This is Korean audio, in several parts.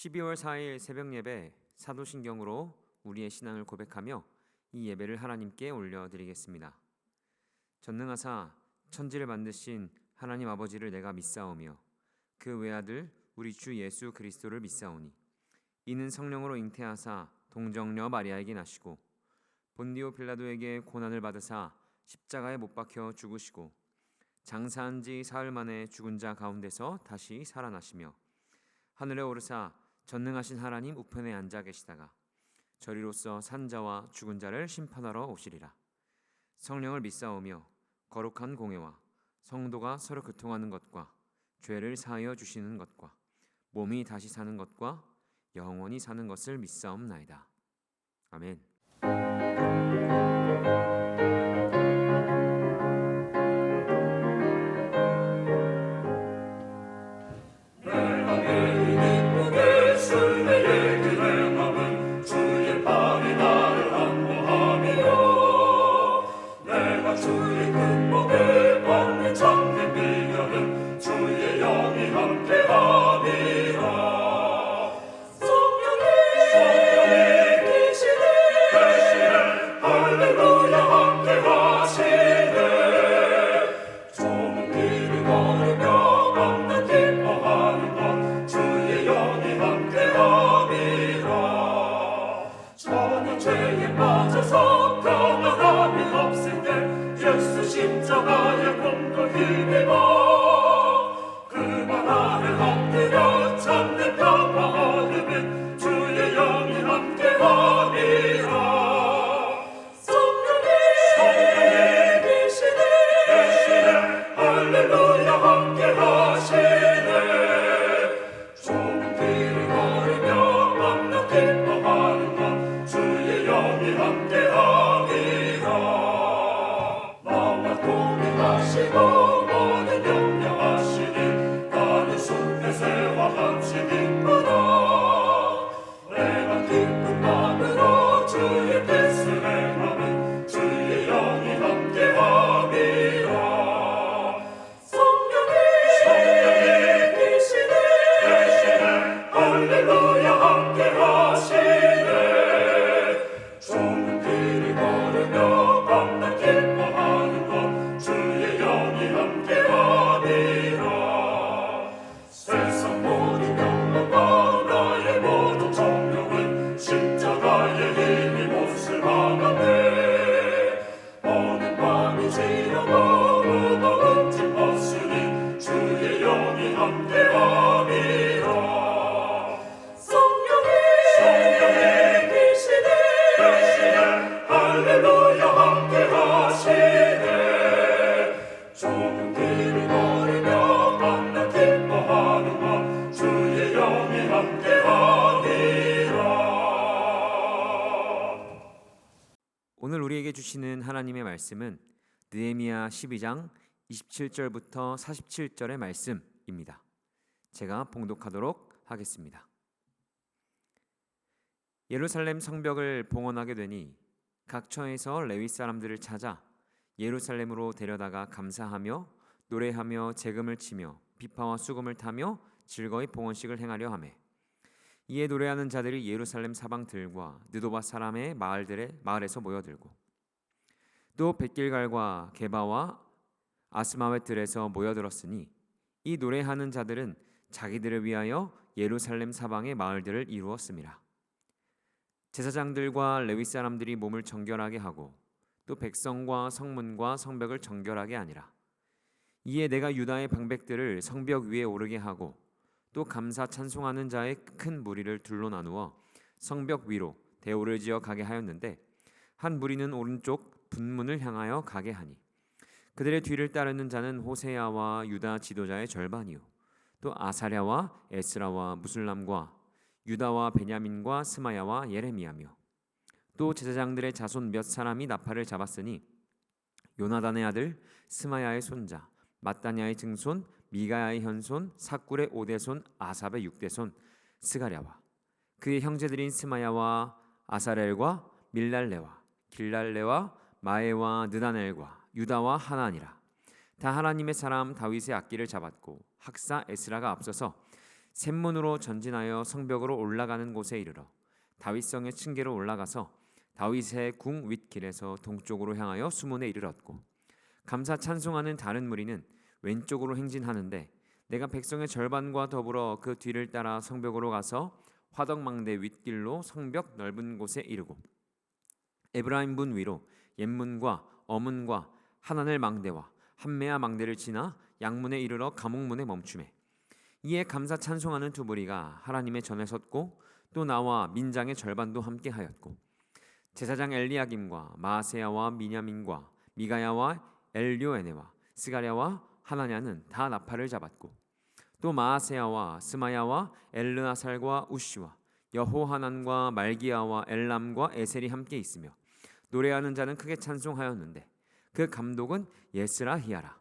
12월 4일 새벽 예배 사도신경으로 우리의 신앙을 고백하며 이 예배를 하나님께 올려드리겠습니다. 전능하사 천지를 만드신 하나님 아버지를 내가 믿사오며 그 외아들 우리 주 예수 그리스도를 믿사오니 이는 성령으로 잉태하사 동정녀 마리아에게 나시고 본디오 빌라도에게 고난을 받으사 십자가에 못 박혀 죽으시고 장사한 지 사흘 만에 죽은 자 가운데서 다시 살아나시며 하늘에 오르사 전능하신 하나님 우편에 앉아 계시다가 저리로서 산 자와 죽은 자를 심판하러 오시리라. 성령을 믿사오며 거룩한 공회와 성도가 서로 교통하는 것과 죄를 사하여 주시는 것과 몸이 다시 사는 것과 영원히 사는 것을 믿사옵나이다. 아멘. 주의 극복을 받는 참된 비결은 주의 영이 함께함이라. 성령이 계시네 할렐루야 함께하시네. 좁은 길을 걸으며 만나 기뻐하는 것 주의 영이 함께함이라. 전혀 죄에 빠져서 평안함이 없을 때 예수 십자가의 공도 힘입어 그만 아래 엎드려 참된 평화 얻으면 주의 영이 함께하리라. 성령이 계시네 할렐루야 함께하시네. 좁은 길을 걸으며 만나 기뻐하는 것 주의 영이 함께하리라. 하시고 모든 염려하시니 나는 숲의 새와 같이 기쁘다. 내가 기쁜 마음으로 주의 뜻을 행하면 주의 영이 함께함이라. 성령이 계시네 할렐루야 함께하시네. 좁은 길을 걸으며 밤낮 기뻐하는 것 주의 영이 함께하니라. 세상 모든 영광과 나의 모든 정욕은 십자가의 힘이 못을 막아내. 어느 밤이 지나고 무거운 짐 벗으니 주의 영이 함께하니라. 성령이 계시네 할렐루야 함께하시네. 좁은 길을 걸으며 만나 기뻐하는 것 주의 영이 함께하니라. 오늘 우리에게 주시는 하나님의 말씀은 느헤미야 12장 27절부터 47절의 말씀입니다. 제가 봉독하도록 하겠습니다. 예루살렘 성벽을 봉헌하게 되니 각 처에서 레위 사람들을 찾아 예루살렘으로 데려다가 감사하며 노래하며 재금을 치며 비파와 수금을 타며 즐거이 봉헌식을 행하려 하매 이에 노래하는 자들이 예루살렘 사방들과 느도바 사람의 마을에서 모여들고 또 벳길갈과 게바와 아스마웻 들에서 모여들었으니 이 노래하는 자들은 자기들을 위하여 예루살렘 사방의 마을들을 이루었습니다. 제사장들과 레위 사람들이 몸을 정결하게 하고 또 백성과 성문과 성벽을 정결하게 하니라. 이에 내가 유다의 방백들을 성벽 위에 오르게 하고 또 감사 찬송하는 자의 큰 무리를 둘로 나누어 성벽 위로 대오를 지어 가게 하였는데 한 무리는 오른쪽 분문을 향하여 가게 하니 그들의 뒤를 따르는 자는 호세야와 유다 지도자의 절반이요 또 아사랴와 에스라와 무술람과 유다와 베냐민과 스마야와 예레미야며 또 제사장들의 자손 몇 사람이 나팔을 잡았으니 요나단의 아들 스마야의 손자 마따냐의 증손 미가야의 현손 삭굴의 5대손 아삽의 6대손 스가랴와 그의 형제들인 스마야와 아사렐과 밀랄레와 길랄레와 마에와 느다넬과 유다와 하나니라. 다 하나님의 사람 다윗의 악기를 잡았고 학사 에스라가 앞서서 샘문으로 전진하여 성벽으로 올라가는 곳에 이르러 다윗성의 층계로 올라가서 다윗의 궁 윗길에서 동쪽으로 향하여 수문에 이르렀고, 감사 찬송하는 다른 무리는 왼쪽으로 행진하는데 내가 백성의 절반과 더불어 그 뒤를 따라 성벽으로 가서 화덕망대 윗길로 성벽 넓은 곳에 이르고 에브라임 문 위로 옛문과 어문과 하나넬 망대와 한메아 망대를 지나 양문에 이르러 감옥문에 멈추매, 이에 감사 찬송하는 두 무리가 하나님의 전에 섰고 또 나와 민장의 절반도 함께 하였고, 제사장 엘리야김과 마세야와 미냐민과 미가야와 엘료에네와 스가랴와 하나냐는 다 나팔을 잡았고, 또 마세야와 스마야와 엘르아살과 우시와 여호하난과 말기야와 엘람과 에셀이 함께 있으며 노래하는 자는 크게 찬송하였는데 그 감독은 예스라히야라.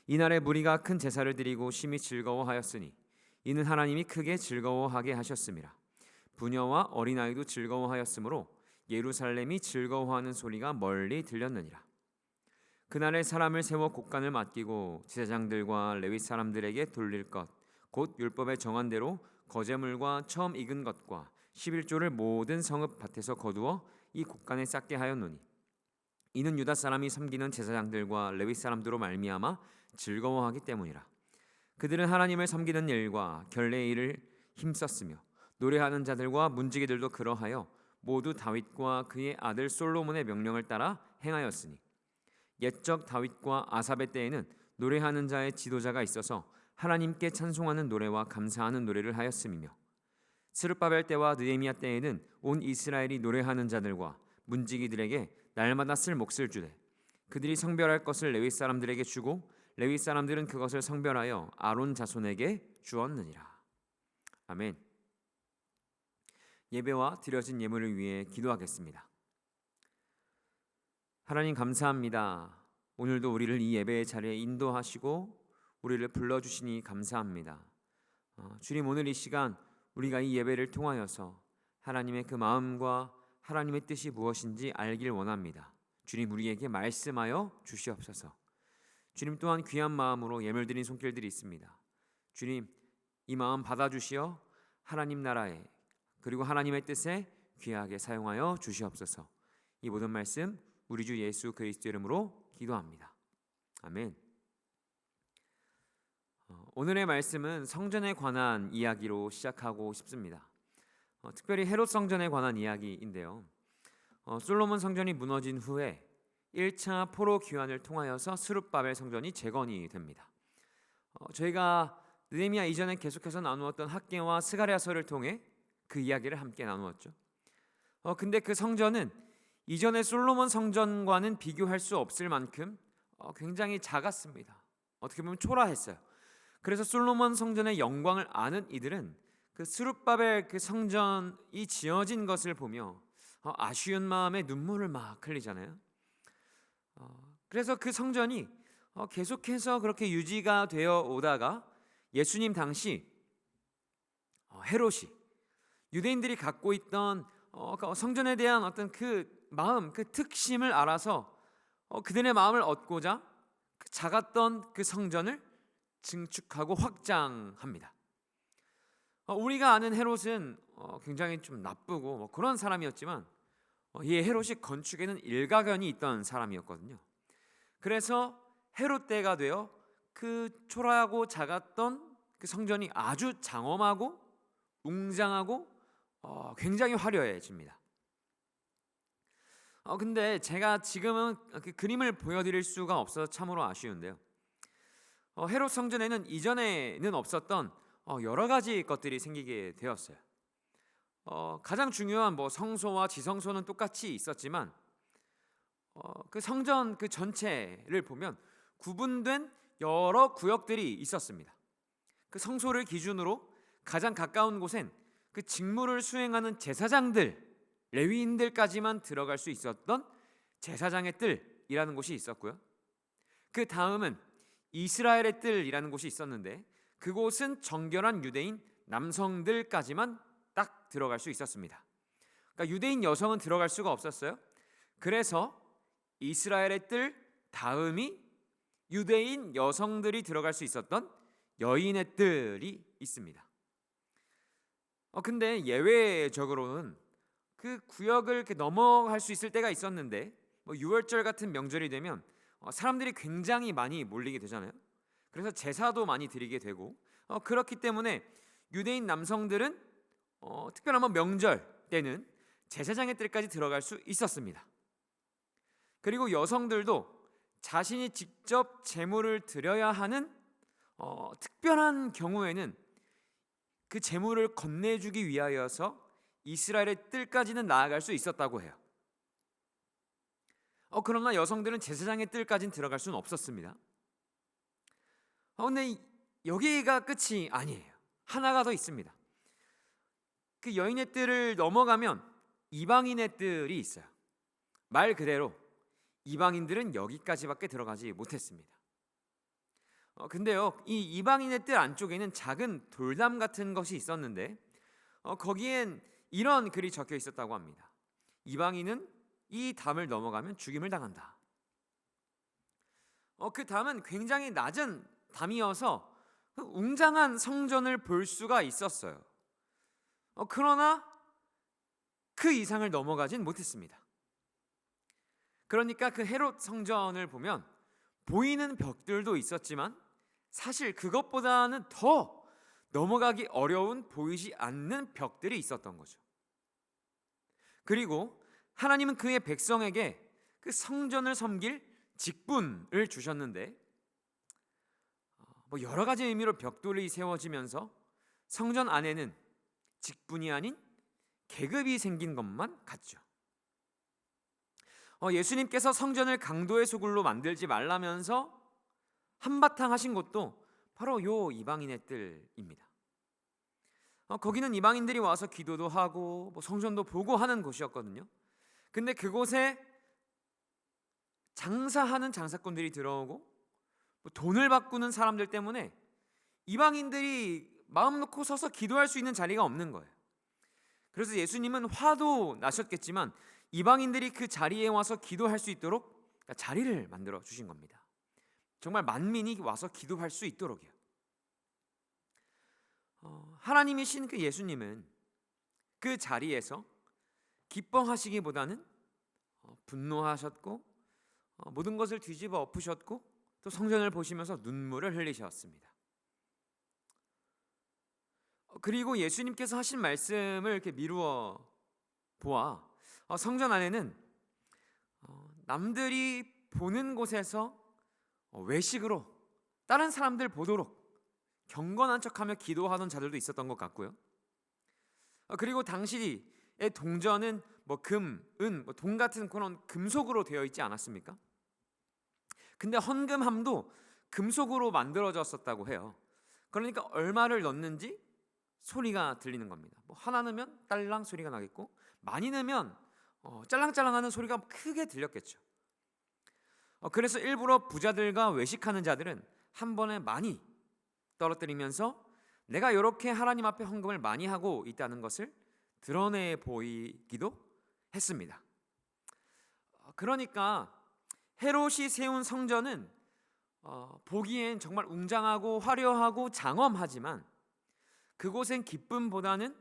이날에 무리가 큰 제사를 드리고 심히 즐거워하였으니 이는 하나님이 크게 즐거워하게 하셨음이라. 부녀와 어린아이도 즐거워하였으므로 예루살렘이 즐거워하는 소리가 멀리 들렸느니라. 그날에 사람을 세워 곡간을 맡기고 제사장들과 레위 사람들에게 돌릴 것 곧 율법에 정한 대로 거제물과 처음 익은 것과 11조를 모든 성읍 밭에서 거두어 이 곡간에 쌓게 하였노니, 이는 유다 사람이 섬기는 제사장들과 레위 사람들로 말미암아 즐거워하기 때문이라. 그들은 하나님을 섬기는 일과 결례의 일을 힘썼으며 노래하는 자들과 문지기들도 그러하여 모두 다윗과 그의 아들 솔로몬의 명령을 따라 행하였으니, 옛적 다윗과 아삽의 때에는 노래하는 자의 지도자가 있어서 하나님께 찬송하는 노래와 감사하는 노래를 하였음이며, 스룹바벨 때와 느헤미야 때에는 온 이스라엘이 노래하는 자들과 문지기들에게 날마다 쓸 몫을 주되 그들이 성별할 것을 레위 사람들에게 주고 레위 사람들은 그것을 성별하여 아론 자손에게 주었느니라. 아멘. 예배와 드려진 예물을 위해 기도하겠습니다. 하나님 감사합니다. 오늘도 우리를 이 예배의 자리에 인도하시고 우리를 불러주시니 감사합니다. 주님, 오늘 이 시간 우리가 이 예배를 통하여서 하나님의 그 마음과 하나님의 뜻이 무엇인지 알길 원합니다. 주님, 우리에게 말씀하여 주시옵소서. 주님, 또한 귀한 마음으로 예물드린 손길들이 있습니다. 주님, 이 마음 받아주시어 하나님 나라에 그리고 하나님의 뜻에 귀하게 사용하여 주시옵소서. 이 모든 말씀 우리 주 예수 그리스도 이름으로 기도합니다. 아멘. 오늘의 말씀은 성전에 관한 이야기로 시작하고 싶습니다. 특별히 헤롯 성전에 관한 이야기인데요. 솔로몬 성전이 무너진 후에 1차 포로 귀환을 통하여서 스룹바벨 성전이 재건이 됩니다. 저희가 느헤미야 이전에 계속해서 나누었던 학개와 스가랴서를 통해 그 이야기를 함께 나누었죠. 근데 그 성전은 이전의 솔로몬 성전과는 비교할 수 없을 만큼 굉장히 작았습니다. 어떻게 보면 초라했어요. 그래서 솔로몬 성전의 영광을 아는 이들은 그 스룹바벨 그 성전이 지어진 것을 보며 아쉬운 마음에 눈물을 막 흘리잖아요. 그래서 그 성전이 계속해서 그렇게 유지가 되어 오다가 예수님 당시 헤롯이 유대인들이 갖고 있던 성전에 대한 어떤 그 마음, 그 특심을 알아서 그들의 마음을 얻고자 그 작았던 그 성전을 증축하고 확장합니다. 우리가 아는 헤롯은 굉장히 좀 나쁘고 그런 사람이었지만 이 헤롯이 건축에는 일가견이 있던 사람이었거든요. 그래서 헤롯 때가 되어 그 초라하고 작았던 그 성전이 아주 장엄하고 웅장하고 굉장히 화려해집니다. 근데 제가 지금은 그 그림을 보여드릴 수가 없어서 참으로 아쉬운데요. 헤롯 성전에는 이전에는 없었던 여러 가지 것들이 생기게 되었어요. 가장 중요한 성소와 지성소는 똑같이 있었지만 그 성전 그 전체를 보면 구분된 여러 구역들이 있었습니다. 그 성소를 기준으로 가장 가까운 곳엔 그 직무를 수행하는 제사장들, 레위인들까지만 들어갈 수 있었던 제사장의 뜰이라는 곳이 있었고요. 그 다음은 이스라엘의 뜰이라는 곳이 있었는데 그곳은 정결한 유대인 남성들까지만 딱 들어갈 수 있었습니다. 그러니까 유대인 여성은 들어갈 수가 없었어요. 그래서 이스라엘의 뜰 다음이 유대인 여성들이 들어갈 수 있었던 여인의 뜰이 있습니다. 근데 예외적으로는 그 구역을 이렇게 넘어갈 수 있을 때가 있었는데, 뭐 유월절 같은 명절이 되면 사람들이 굉장히 많이 몰리게 되잖아요. 그래서 제사도 많이 드리게 되고, 그렇기 때문에 유대인 남성들은 특별한 뭐 명절 때는 제사장의 뜰까지 들어갈 수 있었습니다. 그리고 여성들도 자신이 직접 제물을 드려야 하는 특별한 경우에는 그 제물을 건네주기 위하여서 이스라엘의 뜰까지는 나아갈 수 있었다고 해요. 그러나 여성들은 제사장의 뜰까지는 들어갈 수는 없었습니다. 근데 여기가 끝이 아니에요. 하나가 더 있습니다. 그 여인의 뜰을 넘어가면 이방인의 뜰이 있어요. 말 그대로 이방인들은 여기까지밖에 들어가지 못했습니다. 근데요, 이 이방인의 뜰 안쪽에는 작은 돌담 같은 것이 있었는데 거기엔 이런 글이 적혀 있었다고 합니다. 이방인은 이 담을 넘어가면 죽임을 당한다. 그 담은 굉장히 낮은 담이어서 웅장한 성전을 볼 수가 있었어요. 그러나 그 이상을 넘어가진 못했습니다. 그러니까 그 헤롯 성전을 보면 보이는 벽들도 있었지만 사실 그것보다는 더 넘어가기 어려운 보이지 않는 벽들이 있었던 거죠. 그리고 하나님은 그의 백성에게 그 성전을 섬길 직분을 주셨는데 뭐 여러 가지 의미로 벽돌이 세워지면서 성전 안에는 직분이 아닌 계급이 생긴 것만 같죠. 예수님께서 성전을 강도의 소굴로 만들지 말라면서 한바탕 하신 것도 바로 요 이방인의 뜰입니다. 거기는 이방인들이 와서 기도도 하고 뭐 성전도 보고 하는 곳이었거든요. 근데 그곳에 장사하는 장사꾼들이 들어오고 뭐 돈을 바꾸는 사람들 때문에 이방인들이 마음 놓고 서서 기도할 수 있는 자리가 없는 거예요. 그래서 예수님은 화도 나셨겠지만 이방인들이 그 자리에 와서 기도할 수 있도록 자리를 만들어 주신 겁니다. 정말 만민이 와서 기도할 수 있도록이요. 하나님이신 그 예수님은 그 자리에서 기뻐하시기보다는 분노하셨고 모든 것을 뒤집어 엎으셨고 또 성전을 보시면서 눈물을 흘리셨습니다. 그리고 예수님께서 하신 말씀을 이렇게 미루어 보아 성전 안에는 남들이 보는 곳에서 외식으로 다른 사람들 보도록 경건한 척하며 기도하던 자들도 있었던 것 같고요. 그리고 당시의 동전은 뭐 금, 은, 돈 같은 그런 금속으로 되어 있지 않았습니까? 근데 헌금함도 금속으로 만들어졌었다고 해요. 그러니까 얼마를 넣는지 소리가 들리는 겁니다. 뭐 하나 넣으면 딸랑 소리가 나겠고 많이 넣으면 짤랑짤랑하는 소리가 크게 들렸겠죠. 그래서 일부러 부자들과 외식하는 자들은 한 번에 많이 떨어뜨리면서 내가 이렇게 하나님 앞에 헌금을 많이 하고 있다는 것을 드러내 보이기도 했습니다. 그러니까 헤롯이 세운 성전은 보기엔 정말 웅장하고 화려하고 장엄하지만 그곳엔 기쁨보다는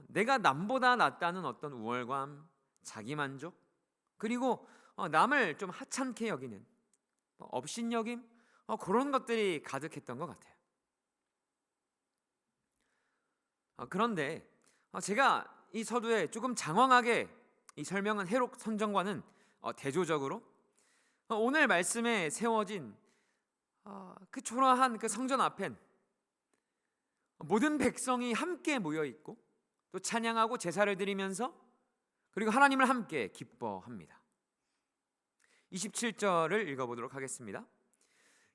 내가 남보다 낫다는 어떤 우월감, 자기만족, 그리고 남을 좀 하찮게 여기는 업신여김, 그런 것들이 가득했던 것 같아요. 그런데 제가 이 서두에 조금 장황하게 이 설명한 헤롯 선정과는 대조적으로 오늘 말씀에 세워진 그 초라한 그 성전 앞엔 모든 백성이 함께 모여 있고 또 찬양하고 제사를 드리면서 그리고 하나님을 함께 기뻐합니다. 27절을 읽어보도록 하겠습니다.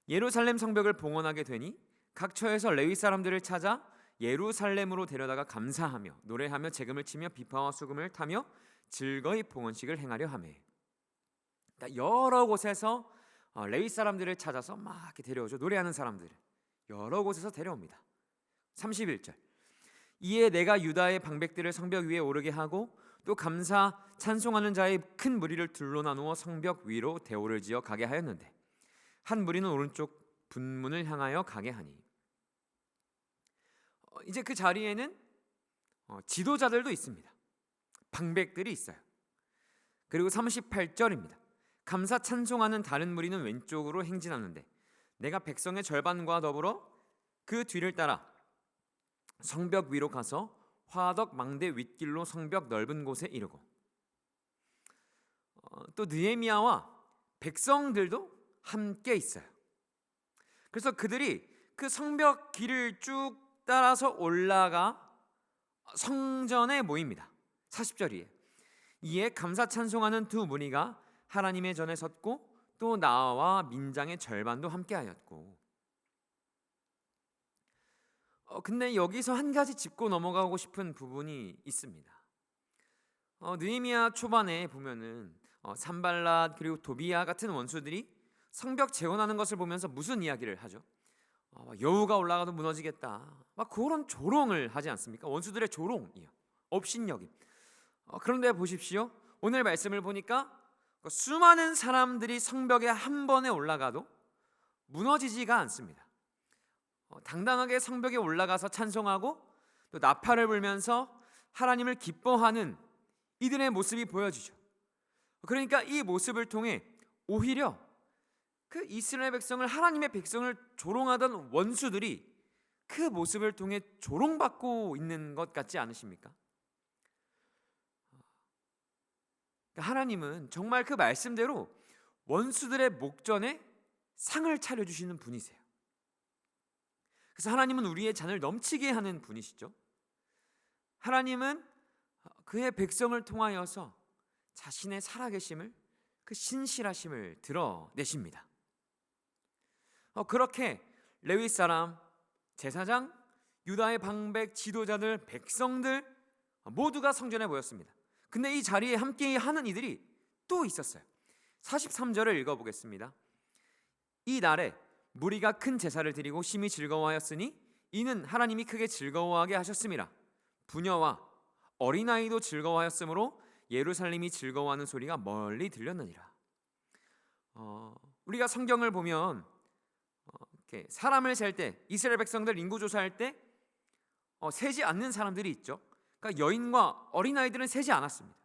예루살렘 성벽을 봉헌하게 되니 각 처에서 레위 사람들을 찾아 예루살렘으로 데려다가 감사하며 노래하며 재금을 치며 비파와 수금을 타며 즐거이 봉헌식을 행하려 하매. 그러니까 여러 곳에서 레위 사람들을 찾아서 막 이렇게 데려오죠. 노래하는 사람들을 여러 곳에서 데려옵니다. 31절. 이에 내가 유다의 방백들을 성벽 위에 오르게 하고 또 감사 찬송하는 자의 큰 무리를 둘로 나누어 성벽 위로 대오를 지어 가게 하였는데 한 무리는 오른쪽 분문을 향하여 가게 하니. 이제 그 자리에는 지도자들도 있습니다. 방백들이 있어요. 그리고 38절입니다. 감사 찬송하는 다른 무리는 왼쪽으로 행진하는데 내가 백성의 절반과 더불어 그 뒤를 따라 성벽 위로 가서 화덕 망대 윗길로 성벽 넓은 곳에 이르고, 또 느헤미야와 백성들도 함께 있어요. 그래서 그들이 그 성벽 길을 쭉 따라서 올라가 성전에 모입니다. 40절이에요. 이에 감사 찬송하는 두 무리가 하나님의 전에 섰고 또 나와 민장의 절반도 함께하였고. 근데 여기서 한 가지 짚고 넘어가고 싶은 부분이 있습니다. 느헤미야 초반에 보면은 산발랏 그리고 도비야 같은 원수들이 성벽 재건하는 것을 보면서 무슨 이야기를 하죠? 여우가 올라가도 무너지겠다, 막 그런 조롱을 하지 않습니까? 원수들의 조롱이요, 업신여김. 그런데 보십시오, 오늘 말씀을 보니까 수많은 사람들이 성벽에 한 번에 올라가도 무너지지가 않습니다. 당당하게 성벽에 올라가서 찬송하고 또 나팔을 불면서 하나님을 기뻐하는 이들의 모습이 보여지죠. 그러니까 이 모습을 통해 오히려 그 이스라엘 백성을, 하나님의 백성을 조롱하던 원수들이 그 모습을 통해 조롱받고 있는 것 같지 않으십니까? 하나님은 정말 그 말씀대로 원수들의 목전에 상을 차려주시는 분이세요. 그래서 하나님은 우리의 잔을 넘치게 하는 분이시죠. 하나님은 그의 백성을 통하여서 자신의 살아계심을, 그 신실하심을 드러내십니다. 그렇게 레위 사람, 제사장, 유다의 방백, 지도자들, 백성들 모두가 성전에 모였습니다. 근데 이 자리에 함께 하는 이들이 또 있었어요. 43절을 읽어보겠습니다. 이 날에 무리가 큰 제사를 드리고 심히 즐거워하였으니 이는 하나님이 크게 즐거워하게 하셨음이라. 부녀와 어린아이도 즐거워하였으므로 예루살렘이 즐거워하는 소리가 멀리 들렸느니라. 우리가 성경을 보면 이렇게 사람을 셀 때, 이스라엘 백성들 인구 조사할 때 세지 않는 사람들이 있죠. 그러니까 여인과 어린아이들은 세지 않았습니다.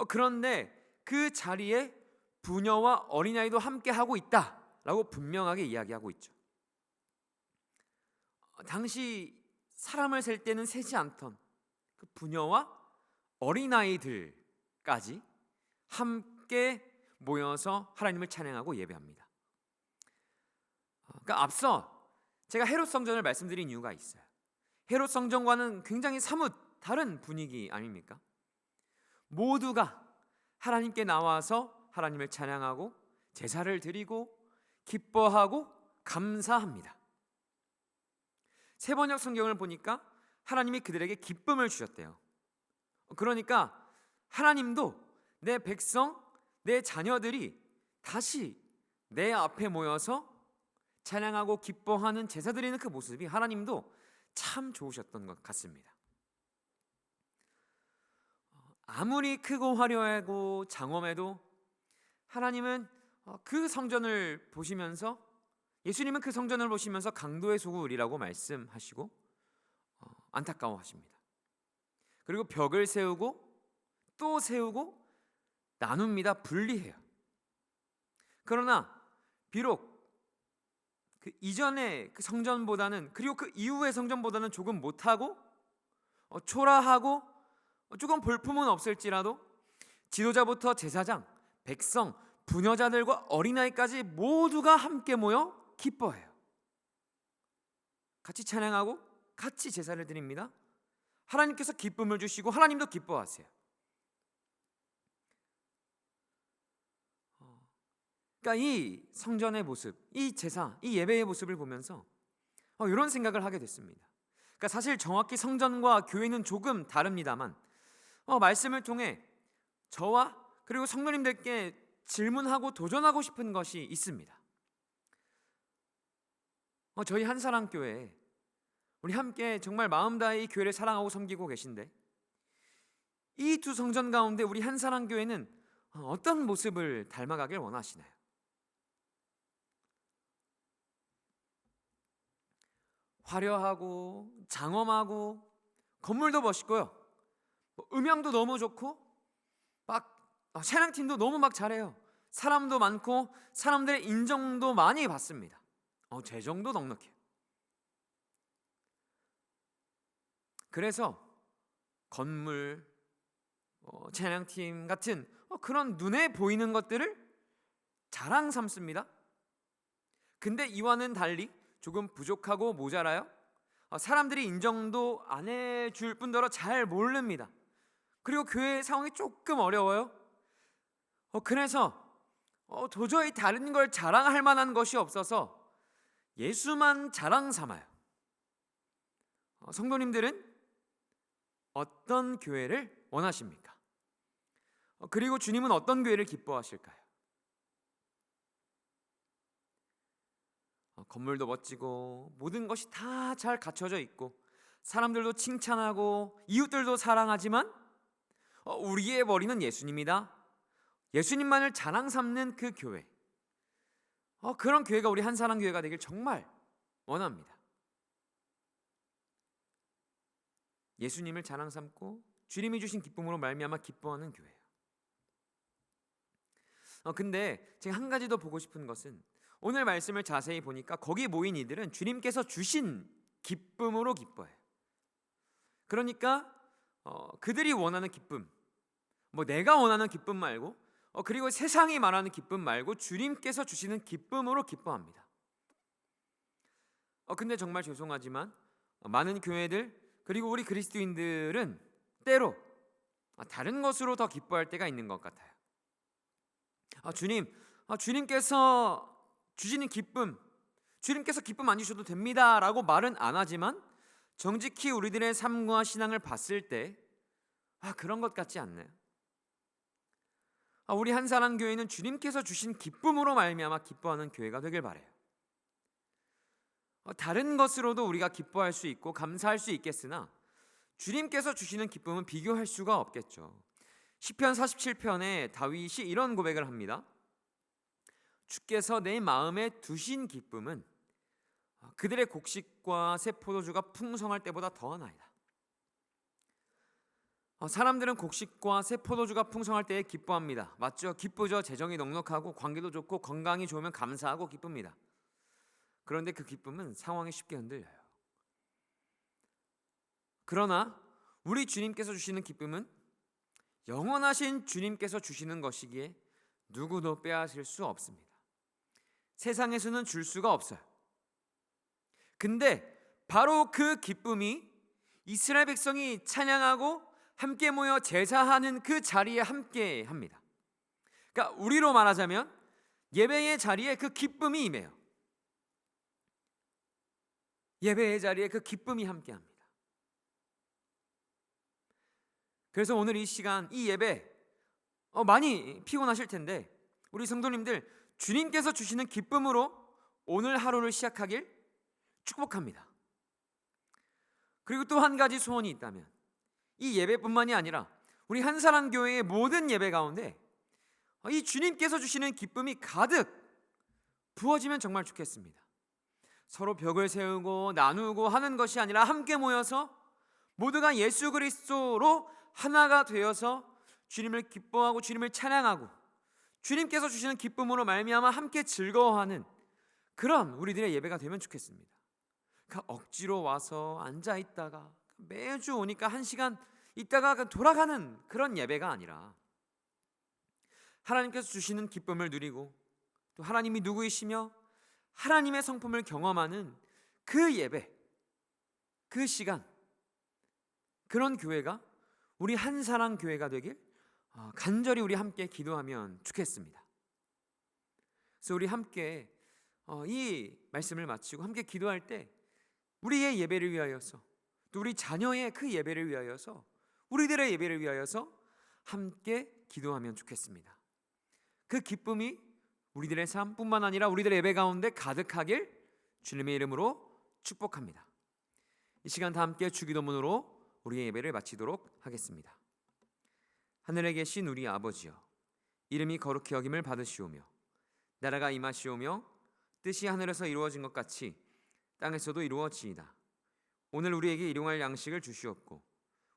그런데 그 자리에 부녀와 어린아이도 함께 하고 있다라고 분명하게 이야기하고 있죠. 당시 사람을 셀 때는 세지 않던 그 부녀와 어린아이들까지 함께 모여서 하나님을 찬양하고 예배합니다. 그러니까 앞서 제가 헤롯 성전을 말씀드린 이유가 있어요. 헤롯 성전과는 굉장히 사뭇 다른 분위기 아닙니까? 모두가 하나님께 나와서 하나님을 찬양하고 제사를 드리고 기뻐하고 감사합니다. 세번역 성경을 보니까 하나님이 그들에게 기쁨을 주셨대요. 그러니까 하나님도 내 백성, 내 자녀들이 다시 내 앞에 모여서 찬양하고 기뻐하는 제사 드리는 그 모습이 하나님도 참 좋으셨던 것 같습니다. 아무리 크고 화려하고 장엄해도 하나님은 그 성전을 보시면서, 예수님은 그 성전을 보시면서 강도의 소굴이라고 말씀하시고 안타까워하십니다. 그리고 벽을 세우고 또 세우고 나눕니다. 분리해요. 그러나 비록 그 이전의 그 성전보다는, 그리고 그 이후의 성전보다는 조금 못하고 초라하고 조금 볼품은 없을지라도 지도자부터 제사장, 백성, 부녀자들과 어린아이까지 모두가 함께 모여 기뻐해요. 같이 찬양하고 같이 제사를 드립니다. 하나님께서 기쁨을 주시고 하나님도 기뻐하세요. 그러니까 이 성전의 모습, 이 제사, 이 예배의 모습을 보면서 이런 생각을 하게 됐습니다. 그러니까 사실 정확히 성전과 교회는 조금 다릅니다만 말씀을 통해 저와 그리고 성도님들께 질문하고 도전하고 싶은 것이 있습니다. 저희 한사랑교회, 우리 함께 정말 마음 다해 이 교회를 사랑하고 섬기고 계신데 이 두 성전 가운데 우리 한사랑교회는 어떤 모습을 닮아가길 원하시나요? 화려하고 장엄하고 건물도 멋있고요, 음향도 너무 좋고, 막 찬양팀도 너무 막 잘해요. 사람도 많고 사람들의 인정도 많이 받습니다. 재정도 넉넉해요. 그래서 건물, 찬양팀 같은 그런 눈에 보이는 것들을 자랑 삼습니다. 근데 이와는 달리 조금 부족하고 모자라요. 사람들이 인정도 안 해줄 뿐더러 잘 모릅니다. 그리고 교회 상황이 조금 어려워요. 그래서 도저히 다른 걸 자랑할 만한 것이 없어서 예수만 자랑 삼아요. 성도님들은 어떤 교회를 원하십니까? 그리고 주님은 어떤 교회를 기뻐하실까요? 건물도 멋지고 모든 것이 다 잘 갖춰져 있고 사람들도 칭찬하고 이웃들도 사랑하지만 우리의 머리는 예수님이다. 예수님만을 자랑 삼는 그 교회, 그런 교회가 우리 한사랑교회가 되길 정말 원합니다. 예수님을 자랑 삼고 주님이 주신 기쁨으로 말미암아 기뻐하는 교회예요. 근데 제가 한 가지 더 보고 싶은 것은, 오늘 말씀을 자세히 보니까 거기 모인 이들은 주님께서 주신 기쁨으로 기뻐해요. 그러니까 그들이 원하는 기쁨, 내가 원하는 기쁨 말고, 그리고 세상이 말하는 기쁨 말고 주님께서 주시는 기쁨으로 기뻐합니다. 근데 정말 죄송하지만 많은 교회들, 그리고 우리 그리스도인들은 때로 다른 것으로 더 기뻐할 때가 있는 것 같아요. 주님께서 주시는 기쁨, 주님께서 기쁨 안 주셔도 됩니다 라고 말은 안 하지만 정직히 우리들의 삶과 신앙을 봤을 때 그런 것 같지 않나요? 우리 한사랑교회는 주님께서 주신 기쁨으로 말미암아 기뻐하는 교회가 되길 바라요. 다른 것으로도 우리가 기뻐할 수 있고 감사할 수 있겠으나 주님께서 주시는 기쁨은 비교할 수가 없겠죠. 시편 47편에 다윗이 이런 고백을 합니다. 주께서 내 마음에 두신 기쁨은 그들의 곡식과 새 포도주가 풍성할 때보다 더하나이다. 사람들은 곡식과 새 포도주가 풍성할 때에 기뻐합니다. 맞죠? 기쁘죠. 재정이 넉넉하고 관계도 좋고 건강이 좋으면 감사하고 기쁩니다. 그런데 그 기쁨은 상황이 쉽게 흔들려요. 그러나 우리 주님께서 주시는 기쁨은 영원하신 주님께서 주시는 것이기에 누구도 빼앗을 수 없습니다. 세상에서는 줄 수가 없어요. 근데 바로 그 기쁨이 이스라엘 백성이 찬양하고 함께 모여 제사하는 그 자리에 함께 합니다. 그러니까 우리로 말하자면 예배의 자리에 그 기쁨이 임해요. 예배의 자리에 그 기쁨이 함께 합니다. 그래서 오늘 이 시간, 이 예배 많이 피곤하실 텐데 우리 성도님들 주님께서 주시는 기쁨으로 오늘 하루를 시작하길 축복합니다. 그리고 또 한 가지 소원이 있다면 이 예배뿐만이 아니라 우리 한사랑교회의 모든 예배 가운데 이 주님께서 주시는 기쁨이 가득 부어지면 정말 좋겠습니다. 서로 벽을 세우고 나누고 하는 것이 아니라 함께 모여서 모두가 예수 그리스도로 하나가 되어서 주님을 기뻐하고 주님을 찬양하고 주님께서 주시는 기쁨으로 말미암아 함께 즐거워하는 그런 우리들의 예배가 되면 좋겠습니다. 그러니까 억지로 와서 앉아 있다가 매주 오니까 1시간 있다가 돌아가는 그런 예배가 아니라 하나님께서 주시는 기쁨을 누리고 또 하나님이 누구이시며 하나님의 성품을 경험하는 그 예배, 그 시간, 그런 교회가 우리 한사랑 교회가 되길 간절히 우리 함께 기도하면 좋겠습니다. 그래서 우리 함께 이 말씀을 마치고 함께 기도할 때 우리의 예배를 위하여서 또 우리 자녀의 그 예배를 위하여서 우리들의 예배를 위하여서 함께 기도하면 좋겠습니다. 그 기쁨이 우리들의 삶뿐만 아니라 우리들의 예배 가운데 가득하길 주님의 이름으로 축복합니다. 이 시간 다 함께 주기도문으로 우리의 예배를 마치도록 하겠습니다. 하늘에 계신 우리 아버지여, 이름이 거룩히 여김을 받으시오며 나라가 임하시오며 뜻이 하늘에서 이루어진 것 같이 땅에서도 이루어지이다. 오늘 우리에게 일용할 양식을 주시옵고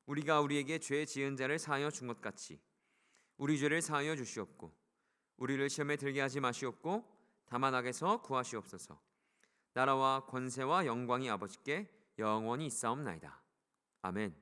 우리가 우리에게 죄 지은 자를 사하여 준 것 같이 우리 죄를 사하여 주시옵고 우리를 시험에 들게 하지 마시옵고 다만 악에서 구하시옵소서. 나라와 권세와 영광이 아버지께 영원히 있사옵나이다. 아멘.